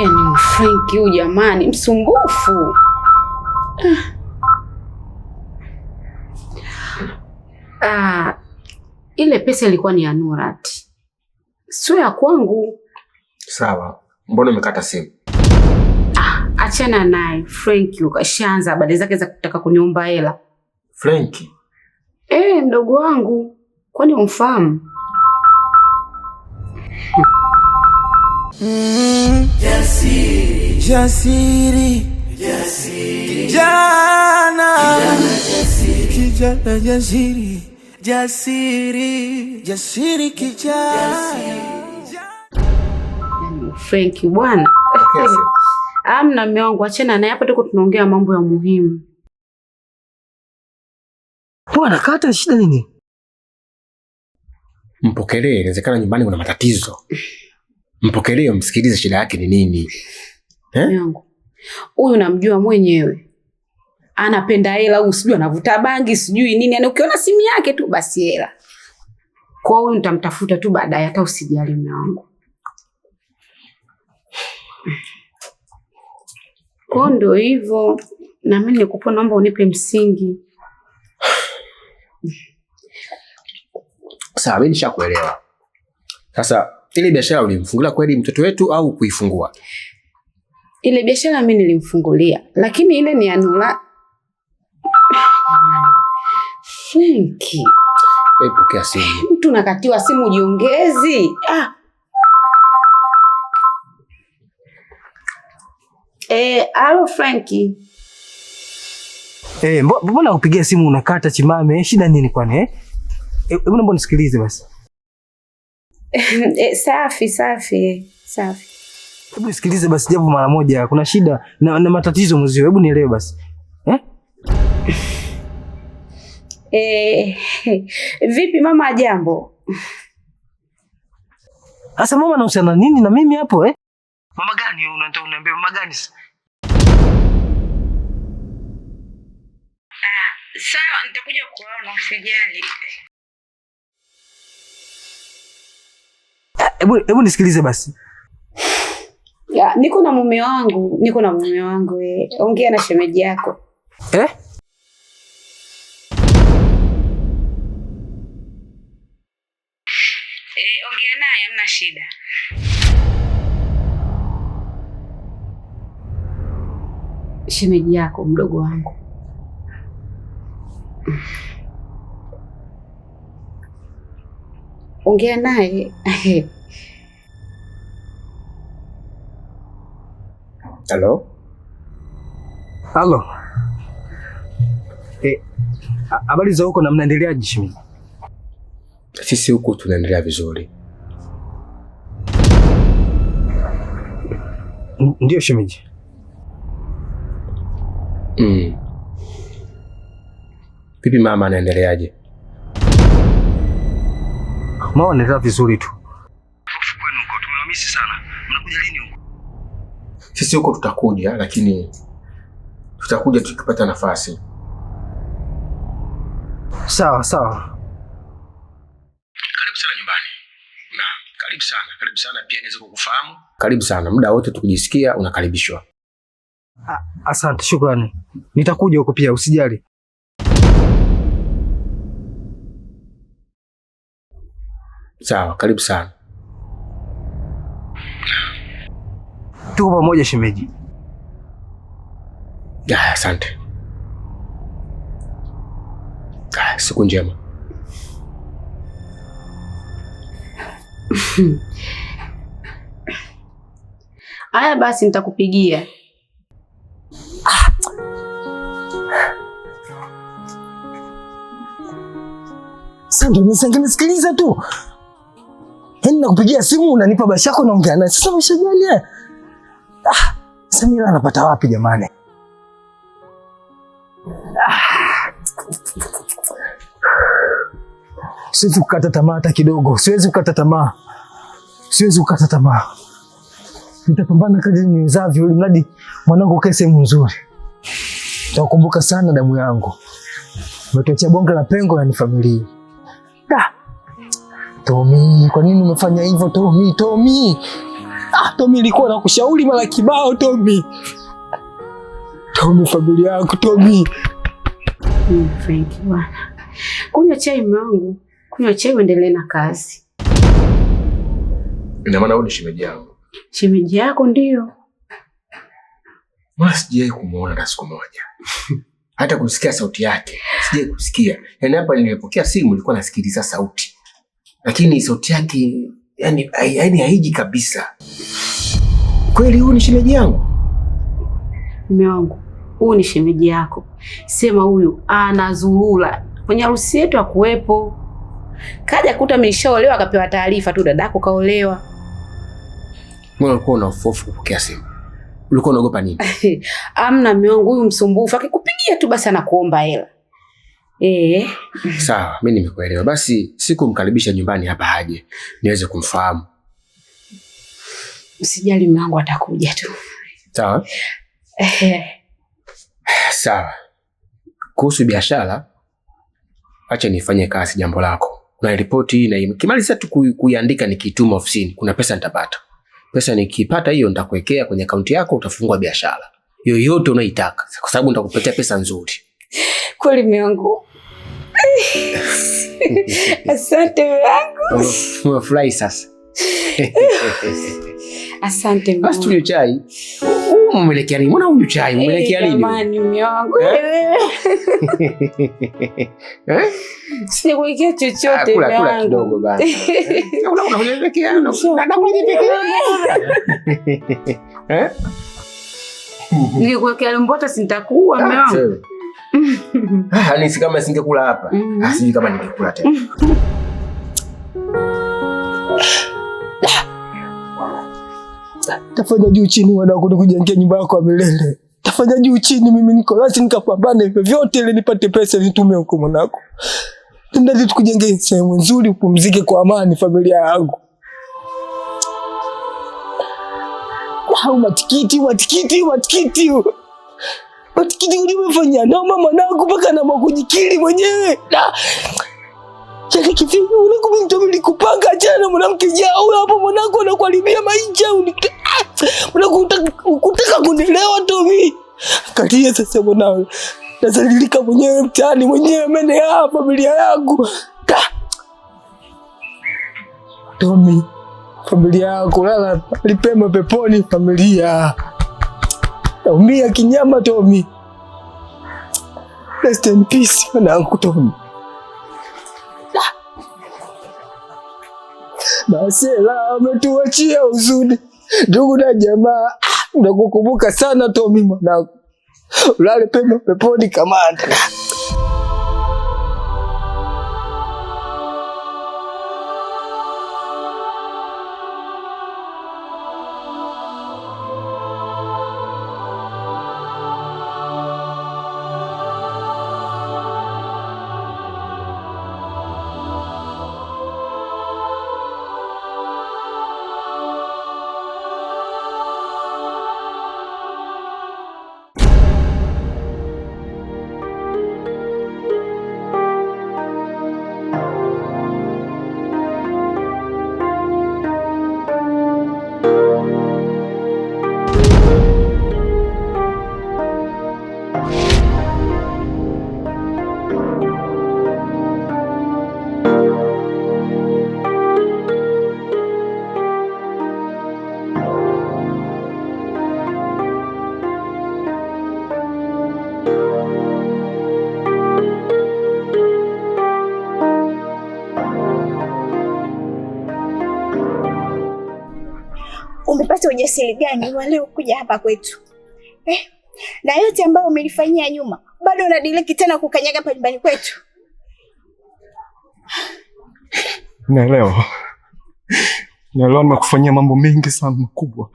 Yaani Frank huyu jamani msumbufu. Ile pesa ilikuwa ni ya Nurat, sio ya kwangu. Sawa, mbona umekata simu? Achana naye Frank, ukashaanza habari zake za kutaka kuniomba hela. Frank? Mdogo wangu, kwani umfahamu? Jasiri, jasiri, jasiri, kijana jasiri, jasiri, jasiri kijana. Frank bwana. Amna mume wangu, achana naye, hapa tuko tunaongea mambo ya muhimu. Bwana kata, shida nini? Mpokelee, inawezekana nyumbani kuna matatizo. Mpokelee, umsikilize shida yake ni nini. Yangu. Huyu namjua mwenyewe. Anapenda hela, au sijui anavuta bangi, sijui nini. Yaani ukiona simu yake tu basi hela. Kwa huyu nitamtafuta tu baadaye, hata usijali mume wangu. Kwa ndo hivyo, na mimi nikupo naomba unipe msingi. Sawa, mimi nishakuelewa. Sasa ile biashara ulimfungulia kweli mtoto wetu au kuifungua? Ile biashara mimi nilimfungulia, lakini ile ni anula. Franki. Wewe pokea simu. Mtu nakatiwa simu jiongezi. Alo Franki. Mbona upigia simu unakata chimame? Shida nini kwani hebu naomba nisikilize basi. Safi. Hebu nisikilize basi japo mara moja. Kuna shida na matatizo mzio. Hebu nielewe basi. Vipi mama, jambo? Asa mama anahusiana nini na mimi hapo Mama gani unataka uniambie mama gani? Sawa, nitakuja kuona, usijali. Hebu nisikilize basi. Niko na mume wangu. Ongea na shemeji yako. Ongea naye, hamna shida. Shemeji yako, mdogo wangu. Ongea naye. Halo. Habari za huko na mnaendeleaje shemeji? Sisi huku tunaendelea vizuri. Ndio shemeji. Vipi mama anaendeleaje? Mama anaendelea vizuri tu. Hofu kwenu huko, tumewamisi sana. Mnakuja lini huko? Sisi huko tutakuja, lakini tutakuja tukipata nafasi. Sawa. Karibu sana nyumbani. Karibu sana pia niweze kukufahamu. Karibu sana, muda wote tukijisikia unakaribishwa. Asante, shukrani. Nitakuja huko pia, usijali. Sawa, karibu sana. Tuko pamoja shemeji. Asante. Siku njema. Haya basi nitakupigia. Sasa nisikiliza tu. Nakupigia simu unanipa bashako naongea naye. Sasa umeshajali Samira anapata wapi jamani? Siwezi kukata tamaa hata kidogo. Siwezi kukata tamaa. Nitapambana kadri niwezavyo ili mradi mwanangu kae sehemu nzuri. Nitakumbuka sana damu yangu. Umetuachia bonge la pengo na ni familia. Tommy, kwa nini umefanya hivyo Tommy? Tommy, nilikuwa nakushauri mara kibao Tommy. Tommy, familia yako Tommy. Frank bwana. Kunywa chai mwanangu. Kunywa chai uendelee na kazi. Ina maana wewe ni shemeji yangu. Shemeji yako ndio. Mbona sijai kumuona hata siku moja? Hata kusikia sauti yake sijai kusikia. Yaani hapa nilipokea simu nilikuwa nasikiliza sauti. Lakini sauti yake yani haiji kabisa. Kweli huyu ni shemeji yangu? Mume wangu, huyu ni shemeji yako. Sema huyu anazurura. Kwenye harusi yetu hakuwepo. Kaja kuta mimi nishaolewa akapewa taarifa tu dadako kaolewa. Mbona ulikuwa una hofu kupokea simu? Ulikuwa unaogopa nini? Amna mume wangu, huyu msumbufu akikupigia tu basi anakuomba hela. Sawa, mimi nimekuelewa. Basi sikumkaribisha nyumbani hapa haje niweze kumfahamu. Usijali mume wangu, atakuja tu. Sawa? Sawa. Kuhusu biashara, acha nifanye kazi jambo lako. Na ripoti na kimaliza tu kuiandika nikituma ofisini, kuna pesa nitapata. Pesa nikipata hiyo nitakuwekea kwenye akaunti yako, utafungua biashara yoyote unaitaka kwa sababu nitakupatia pesa nzuri. Kweli mume wangu. Asante mume wangu. Umefurahi sasa? Asante mume wangu. Basi tunywe chai. Umelekea nini? Mbona unywe chai? Umelekea nini? Jamani mume wangu. Sikuwekea chochote mume wangu. Kula kidogo bana. Unaelekea na kula peke yako. Ningekuwekea mbota sintakuwa mume wangu. Nisi kama singekula hapa. Sijui kama ningekula tena. Tafanya juu chini mwanangu nikujengea nyumba yako ya milele. Tafanya juu chini, mimi niko lazima nikapambane hivyo vyote ili nipate pesa nitumie huko mwanangu. Tunataka tukujengee sehemu nzuri upumzike kwa amani familia yangu. Matikiti umefanya noma mwanangu mpaka na kujikili mwenyewe. Yaani kivipi mwanangu, mimi kupanga jana mwanamke jao hapo mwanangu anakuharibia maisha. Mwanangu unataka kunielewa Tommy. Katia sasa mwanangu. Nazalilika mwenyewe mtaani mwenyewe mene ya familia yangu. Tommy, familia yako lala lipema peponi familia. Naumia kinyama Tommy. Rest in peace mwanangu Tommy. Masela ametuachia huzuni. Ndugu na jamaa, nakukumbuka sana Tommy mwanangu. Ulale pema peponi kamanda. Umepata ujasiri gani wa leo kuja hapa kwetu? Na yote ambayo umelifanyia nyuma, bado unadiriki tena kukanyaga hapa nyumbani kwetu? Naelewa nimekufanyia mambo mengi sana makubwa.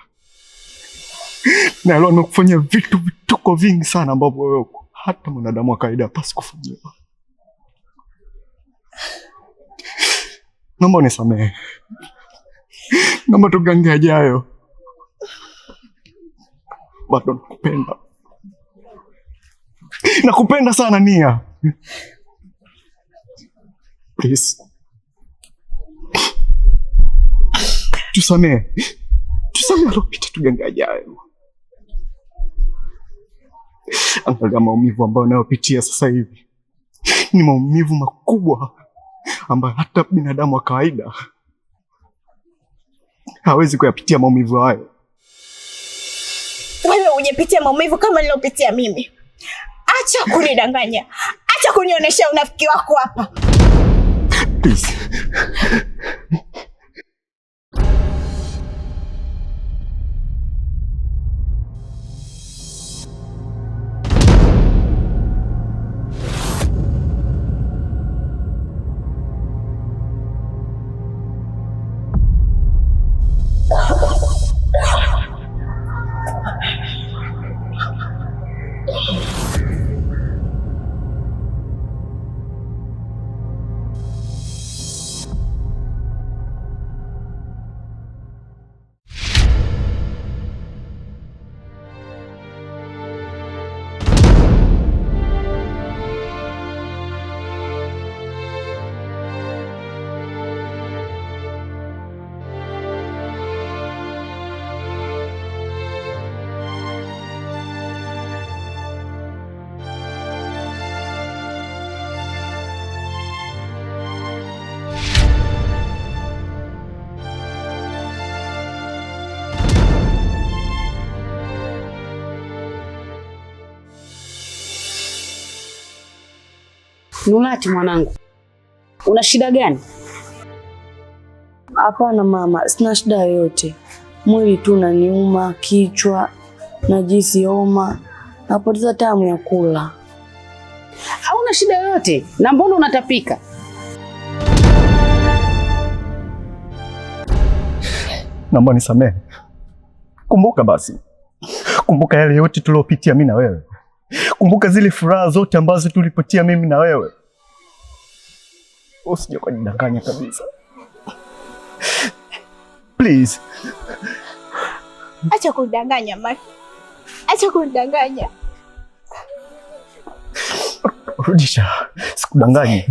Naelewa nimekufanyia vituko vingi sana ambavyo wewe hata mwanadamu wa kawaida hapaswi kufanyia. Naomba unisamehe. Naomba tugange yajayo. Bado nakupenda. Nakupenda sana Nia. Please. Tusamehe Tusamehe yaliyopita, tujenge yajayo. Angalia maumivu ambayo nayopitia sasa hivi. Ni maumivu makubwa ambayo hata binadamu wa kawaida hawezi kuyapitia maumivu hayo. Wewe hujapitia maumivu kama nilopitia mimi. Acha kunidanganya. Acha kunionyesha unafiki wako hapa. Please. Nurati mwanangu, una shida gani? Hapana mama, sina shida yoyote. Mwili tu unaniuma, kichwa, najisi homa, napoteza tamu ya kula. Hauna shida yoyote? Na mbona unatapika? Naomba nisamehe. Kumbuka basi. Kumbuka yale yote tuliopitia mimi na wewe. Kumbuka zile furaha zote ambazo tulipitia mimi na wewe. Usije kunidanganya kabisa. Please. Acha kunidanganya Maki. Acha kunidanganya. Rudisha. Sikudanganyi.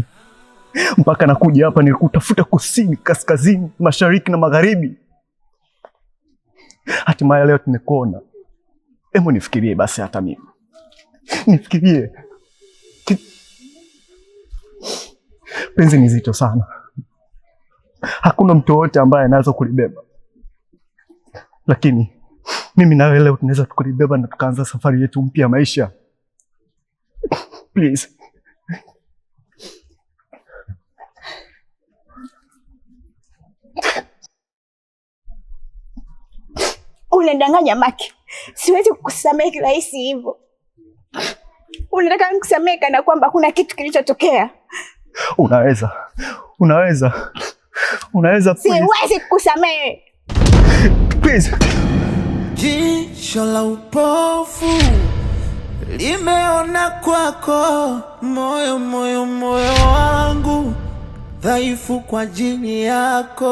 Mpaka nakuja hapa nilikutafuta kusini, kaskazini, mashariki na magharibi. Hatimaye leo tumekuona. Hebu nifikirie basi hata mimi. Nifikirie. Penzi ni zito sana. Hakuna mtu wote ambaye anaweza kulibeba. Lakini mimi na wewe leo tunaweza kulibeba na tukaanza safari yetu mpya ya maisha. Please. Unadanganya Maki. Siwezi kukusamehe kirahisi hivyo. Unataka nikusamehe kana kwamba kuna kitu kilichotokea? Unaweza please. Siwezi kukusamehe. Please. Jicho la upofu limeona kwako, moyo wangu dhaifu kwa ajili yako.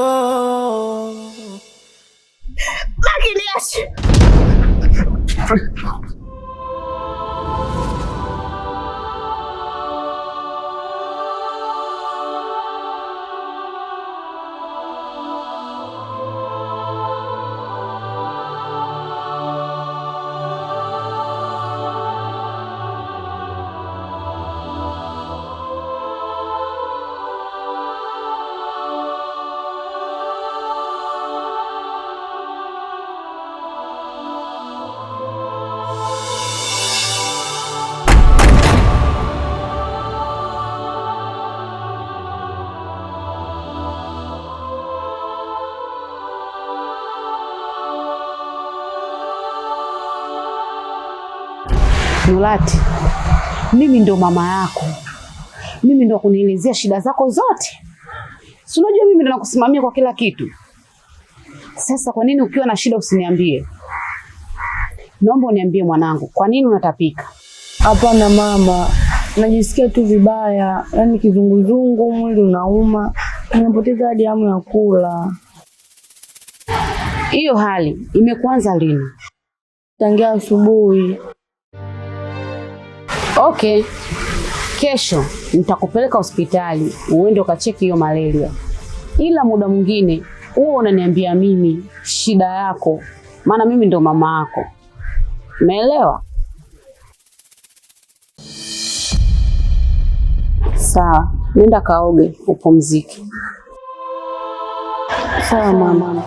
Maki, niache. Nurati, mimi ndo mama yako. Mimi ndo kunielezea shida zako zote. Si unajua mimi ndo nakusimamia kwa kila kitu. Sasa kwa nini ukiwa na shida usiniambie? Naomba uniambie mwanangu, kwa nini unatapika? Hapana mama, najisikia tu vibaya, yaani kizunguzungu, mwili unauma, nimepoteza hadi hamu ya kula. Hiyo hali imekuanza lini? Tangia asubuhi. Okay. Kesho nitakupeleka hospitali uende ukacheki hiyo malaria. Ila muda mwingine Wewe unaniambia mimi shida yako, maana mimi ndo mama yako. Umeelewa? Sawa, nenda kaoge upumzike. Sawa mama.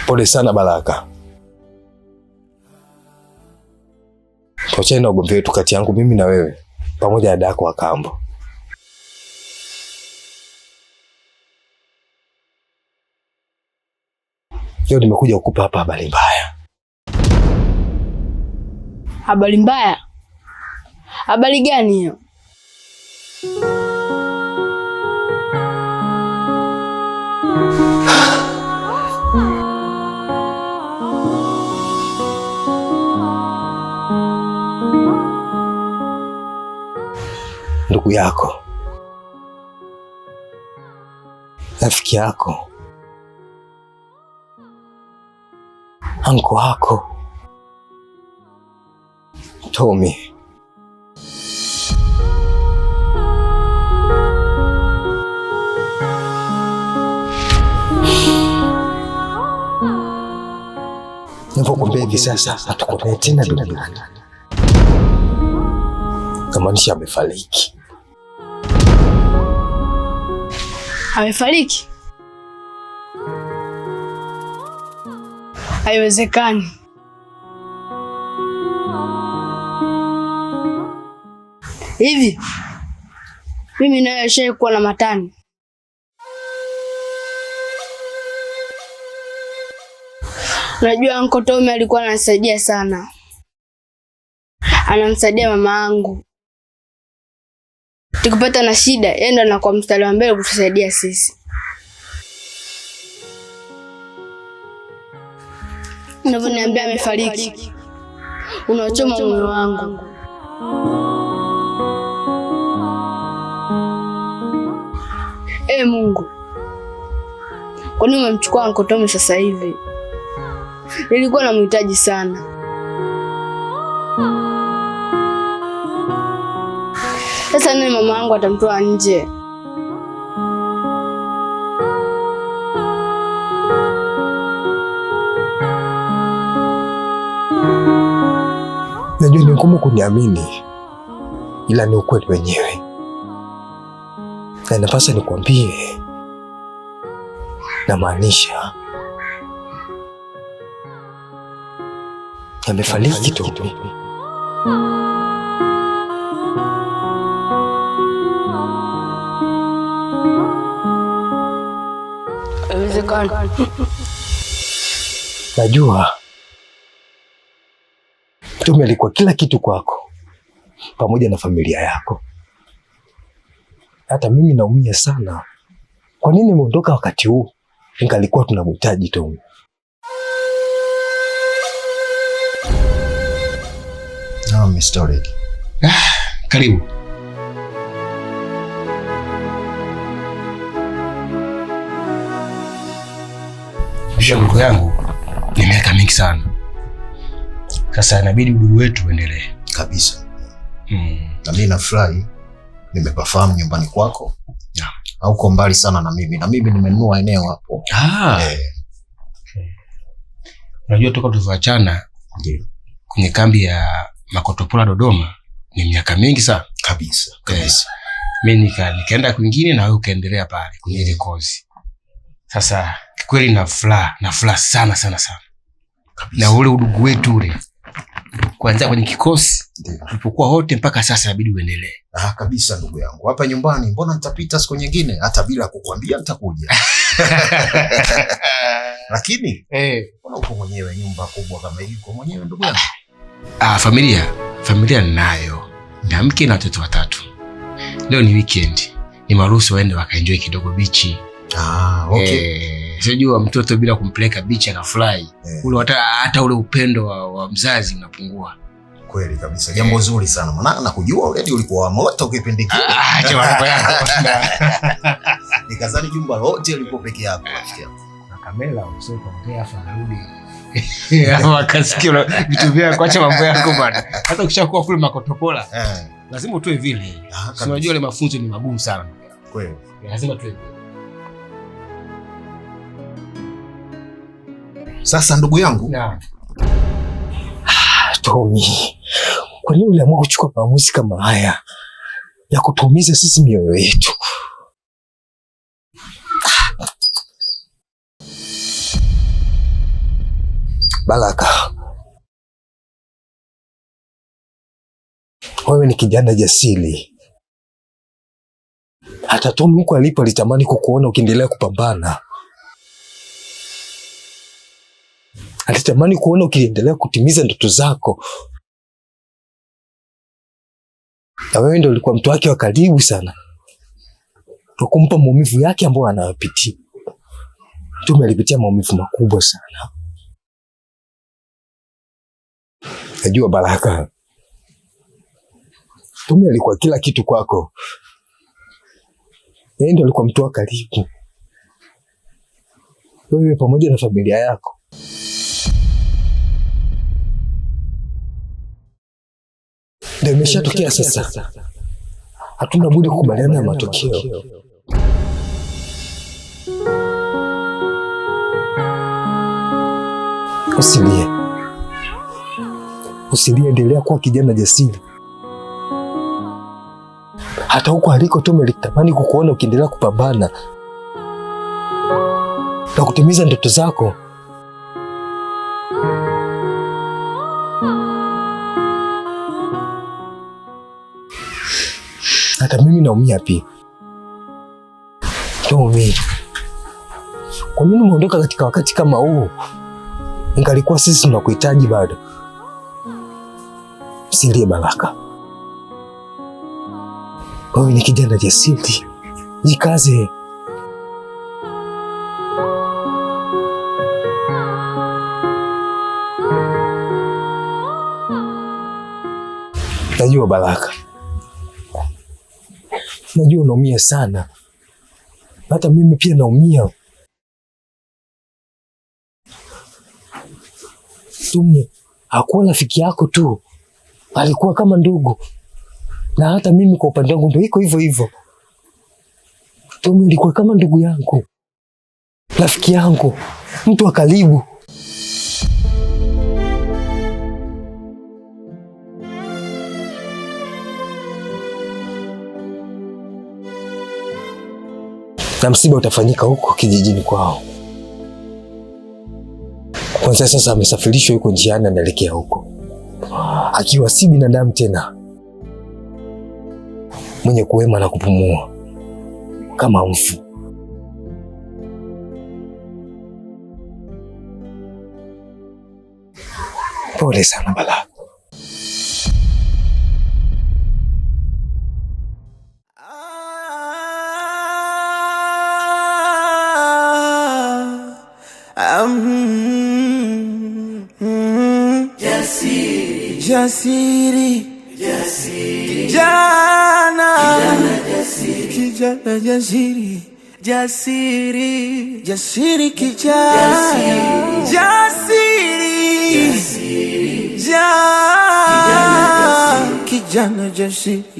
Pole sana Baraka. Tuachane na ugomvi wetu kati yangu mimi na wewe pamoja na dadako wa kambo. Leo nimekuja kukupa hapa habari mbaya. Habari mbaya? Habari gani hiyo? Ndugu yako, rafiki yako, anko wako Tommy ninapokuambia hivi sasa hatakuwa tena duniani, kamaanisha amefariki. Amefariki? Haiwezekani. Hivi mimi naye nishaikuwa na matani. Najua Uncle Tommy alikuwa ananisaidia sana. Anamsaidia mama yangu. Tukipata na shida, yeye ndo anakuwa mstari wa mbele kutusaidia sisi. Unavyoniambia amefariki, unachoma moyo wangu. Mungu, kwa nini umemchukua Uncle Tommy sasa hivi? Nilikuwa namhitaji sana. Sasa nani mama yangu atamtoa nje? Najua ni ngumu kuniamini, ila ni ukweli wenyewe. Na napasa nikwambie, namaanisha amefariki tu. Haiwezekani. Najua Tommy alikuwa kila kitu kwako pamoja na familia yako. Hata mimi naumia sana. Kwa nini umeondoka wakati huu? Ingalikuwa tunamhitaji Tommy. Mr. Rick. Karibu. Ndugu yangu, ni miaka mingi sana. Sasa inabidi udugu wetu uendelee. Kabisa. Na mimi nafurahi nimepafahamu nyumbani kwako. Yeah. Hauko mbali sana na mimi. Na mimi nimenunua eneo hapo. Unajua toka tulivyoachana kwenye kambi ya Makotopola Dodoma, Ni miaka mingi sana. Kabisa. Mimi nikaenda kwingine na wewe ukaendelea pale kwenye ile kozi. Sasa kweli na furaha sana. Kabisa. Na ule udugu wetu ule kuanzia kwenye kikosi tulipokuwa wote mpaka sasa inabidi uendelee. Kabisa ndugu yangu. Hapa nyumbani mbona nitapita siku nyingine hata bila kukuambia nitakuja. Lakini mbona uko mwenyewe nyumba kubwa kama hii uko mwenyewe ndugu yangu? Familia ninayo. Na mke na watoto 3. Leo ni weekend. Ni maruhusu waende wakaenjoy kidogo bichi. Okay. Sijua mtoto bila kumpeleka bichi akafurahi. Ule hata ule upendo wa mzazi unapungua. Kweli kabisa. Jambo zuri sana. Maana nakujua already ulikuwa wa moto kipindi kile. Acha mambo yako. Nikazani jumba lote ulikuwa peke yako rafiki yangu. Na kamera usio kuongea afa narudi. Ama kasikia vitu vyako, acha mambo yako bwana. Hata ukishakuwa kule Makotopola. Lazima utoe vile. Unajua ile mafunzo ni magumu sana. Kweli. Lazima tuwe. Sasa ndugu yangu. Tommy, kwa nini uliamua kuchukua maamuzi kama haya ya kutuumiza sisi mioyo yetu? Baraka, wewe ni kijana jasiri. Hata Tommy huko alipo alitamani kukuona ukiendelea kupambana. Alitamani kuona ukiendelea kutimiza ndoto zako. Na wewe ndio ulikuwa mtu wake wa karibu sana. Tukumpa maumivu yake ambayo anayapitia. Tommy alipitia maumivu makubwa sana. Najua Baraka. Tommy alikuwa kila kitu kwako. Yeye ndio alikuwa mtu wa karibu. Wewe pamoja na familia yako. Ndio imeshatokea sasa. Hatuna budi kukubaliana na matokeo. Usilie, endelea kuwa kijana jasiri. Hata huko aliko Tommy alitamani kukuona ukiendelea kupambana na kutimiza ndoto zako. Hata mimi naumia pia. Tommy, kwa nini umeondoka katika wakati kama huu? Ingalikuwa sisi tunakuhitaji bado. Usilie Baraka. Wewe ni kijana jasiri. Jikaze. Najua Baraka. Najua unaumia sana. Hata mimi pia naumia. Tommy hakuwa rafiki yako tu. Alikuwa kama ndugu. Na hata mimi kwa upande wangu ndio iko hivyo hivyo. Tommy alikuwa kama ndugu yangu. Rafiki yangu, mtu wa karibu. Na msiba utafanyika huko kijijini kwao. Kwanza sasa amesafirishwa yuko njiani anaelekea huko. Akiwa si binadamu tena. Mwenye kuhema na kupumua kama mfu. Pole sana Baraka. Jasiri, kijana jasiri, jasiri kijana, kijana jasiri.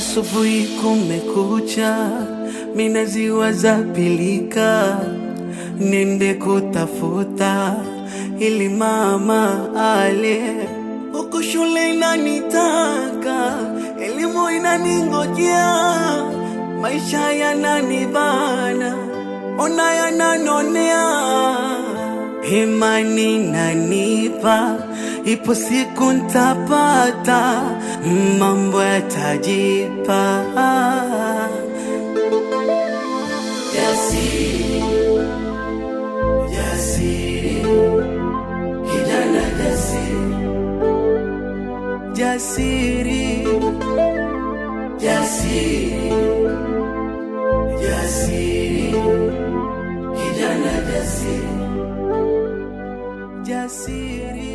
asubuhi kumekucha, minaziwaza pilika, nende kutafuta ili mama ale. Huko shule inanitaka, elimu inaningojea, maisha yananibana, ona yananonea. Imani nanipa, ipo siku ntapata, mambo yatajipa. Jasiri, jasiri, kijana jasiri, jasiri, jasiri, jasiri, kijana jasiri, jasiri.